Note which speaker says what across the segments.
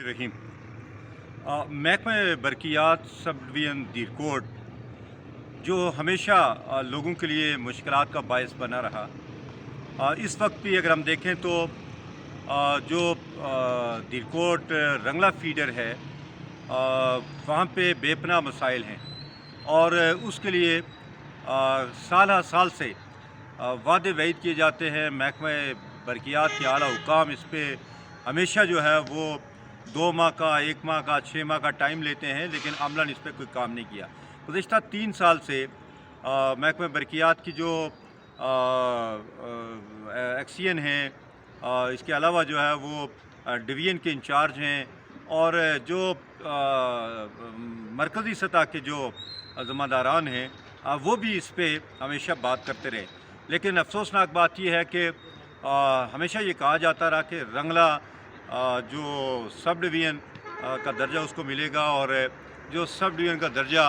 Speaker 1: रहीम महकमा बरक़ियात sub division दीरकोट जो हमेशा लोगों के लिए मुश्किलात का बायस बना रहा। इस वक्त भी अगर हम देखें तो जो दीरकोट रंगला फीडर है वहाँ पे बेपनाह मसाइल हैं और उसके लिए साल हर साल से वादे वईद किए जाते हैं। महकमा बरक़ियात के आला हुकाम इस पे हमेशा जो है वो 2 माह का, 1 माह का, 6 माह का टाइम लेते हैं, लेकिन अमलन इस पर कोई काम नहीं किया। गुज़िश्ता 3 साल से महकमा बरक़ियात की जो एक्सियन हैं, इसके अलावा जो है वो डिवीज़न के इंचार्ज हैं और जो मरकज़ी सतह के जो ज़िम्मेदारान हैं वो भी इस पे हमेशा बात करते रहे। लेकिन अफसोसनाक बात यह है कि हमेशा ये कहा जाता रहा कि रंगला जो सब डिवीज़न का दर्जा उसको मिलेगा और जो सब डिवीज़न का दर्जा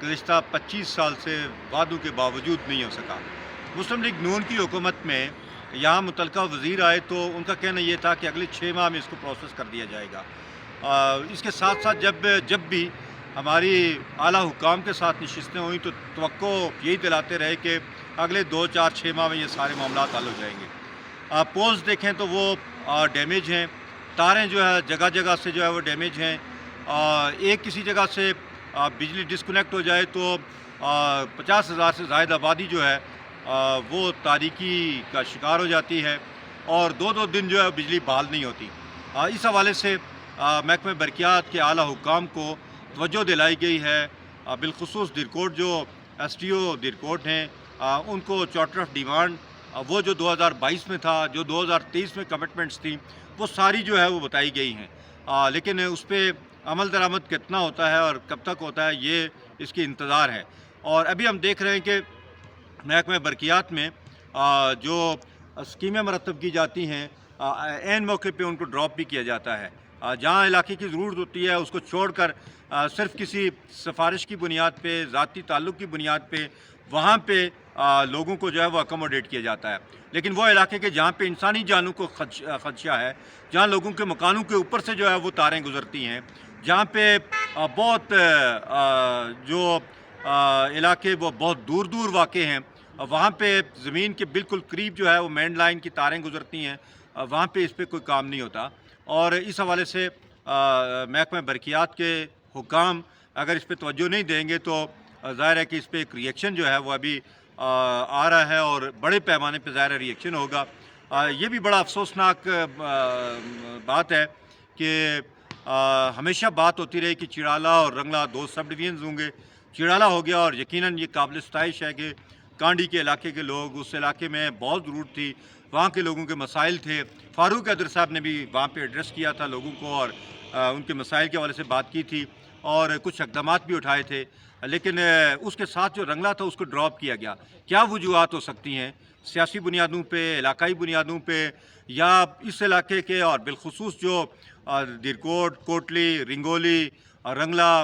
Speaker 1: गुज़िश्ता 25 साल से वादों के बावजूद नहीं हो सका। मुस्लिम लीग नून की हुकूमत में यहाँ मुतलका वज़ीर आए तो उनका कहना ये था कि अगले 6 माह में इसको प्रोसेस कर दिया जाएगा। इसके साथ साथ जब भी हमारी आला हुकाम के साथ नशिस्तें हुई तो तवक्को यही दिलाते रहे कि अगले 2, 4, 6 माह में ये सारे मामला हल हो जाएंगे। पोल्स देखें तो वो डैमेज हैं, तारें जो है जगह जगह से जो है वो डैमेज हैं। एक किसी जगह से बिजली डिस्कनेक्ट हो जाए तो 50,000 से ज़ायद आबादी जो है वो तारीकी का शिकार हो जाती है और 2-2 दिन जो है बिजली बहाल नहीं होती। इस हवाले से महकमा बरक़ियात के आला हुकाम को तवज्जो दिलाई गई है। बिलखुसूस दीरकोट जो SDO दीरकोट हैं उनको चार्टर ऑफ डिमांड वो जो 2022 में था, जो 2023 में कमिटमेंट्स थी, वो सारी जो है वो बताई गई हैं। लेकिन उस पर अमल दरामद कितना होता है और कब तक होता है ये इसकी इंतज़ार है। और अभी हम देख रहे हैं कि महकमा बरक़ियात में जो स्कीमें मरतब की जाती हैं ऐन मौके पे उनको ड्रॉप भी किया जाता है। जहाँ इलाके की ज़रूरत होती है उसको छोड़कर सिर्फ़ किसी सिफारिश की बुनियाद पे, ज़ाती ताल्लुक़ की बुनियाद पे वहाँ पे लोगों को जो है वो अकोमोडेट किया जाता है। लेकिन वो इलाके के जहाँ पे इंसानी जानों को खदशा है, जहाँ लोगों के मकानों के ऊपर से जो है वो तारें गुज़रती हैं, जहाँ पे बहुत जो इलाके वो बहुत दूर दूर वाक़े हैं, वहाँ पे ज़मीन के बिल्कुल करीब जो है वो मेन लाइन की तारें गुज़रती हैं, वहाँ पे इस पर कोई काम नहीं होता। और इस हवाले से महकमा बरक़ियात के हुकाम अगर इस पर तवज्जो नहीं देंगे तो ज़ाहिर है कि इस पर एक रिएक्शन जो है वो अभी आ रहा है और बड़े पैमाने पर ज़ाहिर रिएक्शन होगा। ये भी बड़ा अफसोसनाक बात है कि हमेशा बात होती रही कि चिड़ाला और रंगला 2 सब डिवीज़न्स होंगे। चिड़ाला हो गया और यकीनन ये काबिल सताइश है कि कांडी के इलाके के लोग, उस इलाके में बहुत ज़रूरत थी, वहाँ के लोगों के मसाइल थे। फ़ारूक हैदर साहब ने भी वहाँ पे एड्रेस किया था लोगों को और उनके मसाइल के हवाले से बात की थी और कुछ इक़दामात भी उठाए थे। लेकिन उसके साथ जो रंगला था उसको ड्रॉप किया गया। क्या वजूहात हो सकती हैं? सियासी बुनियादों पे, इलाकाई बुनियादों पे या इस इलाके के और बिलखुसूस जो दीरकोट, कोटली, रिंगोली, रंगला,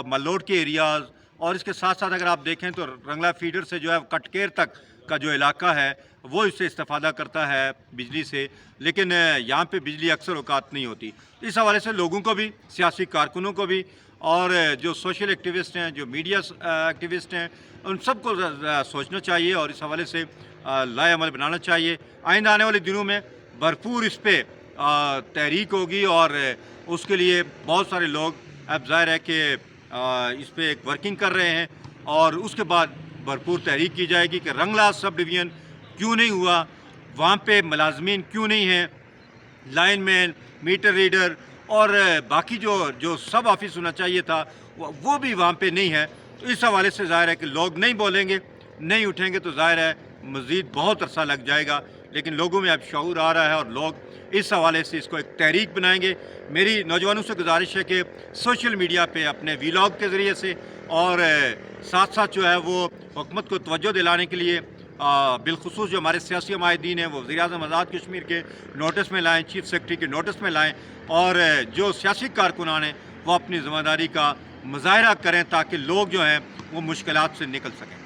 Speaker 1: मल्लोड के एरियाज़ और इसके साथ साथ अगर आप देखें तो रंगला फीडर से जो है कटकेर तक का जो इलाका है वो इससे इस्तेफ़ादा करता है बिजली से, लेकिन यहाँ पे बिजली अक्सर औकात नहीं होती। इस हवाले से लोगों को भी, सियासी कारकुनों को भी और जो सोशल एक्टिविस्ट हैं, जो मीडिया एक्टिविस्ट हैं, उन सबको सोचना चाहिए और इस हवाले से लाए अमल बनाना चाहिए। आइंदा आने वाले दिनों में भरपूर इस पर तहरीक होगी और उसके लिए बहुत सारे लोग अब ज़ाहिर है कि इस पर एक वर्किंग कर रहे हैं और उसके बाद भरपूर तहरीक की जाएगी कि रंगला सब डिवीज़न क्यों नहीं हुआ, वहाँ पे मुलाजमीन क्यों नहीं हैं, लाइनमैन, मीटर रीडर और बाकी जो सब ऑफिस होना चाहिए था वो भी वहाँ पे नहीं है। तो इस हवाले से ज़ाहिर है कि लोग नहीं बोलेंगे, नहीं उठेंगे तो ज़ाहिर है मज़ीद बहुत अरसा लग जाएगा। लेकिन लोगों में अब शऊर आ रहा है और लोग इस हवाले से इसको एक तहरीक बनाएंगे। मेरी नौजवानों से गुजारिश है कि सोशल मीडिया पे अपने वीलॉग के ज़रिए से और साथ साथ जो है वो हुकूमत को तवज्जो दिलाने के लिए बिलखुसूस जो हमारे सियासी माहिदीन हैं वो वज़ीर-ए-आज़म आज़ाद कश्मीर के नोटिस में लाएँ, चीफ सेक्रेटरी के नोटिस में लाएँ और जो सियासी कारकुनान हैं वो अपनी ज़िम्मेदारी का मुज़ाहरा करें ताकि लोग जो हैं वो मुश्किलात से निकल सकें।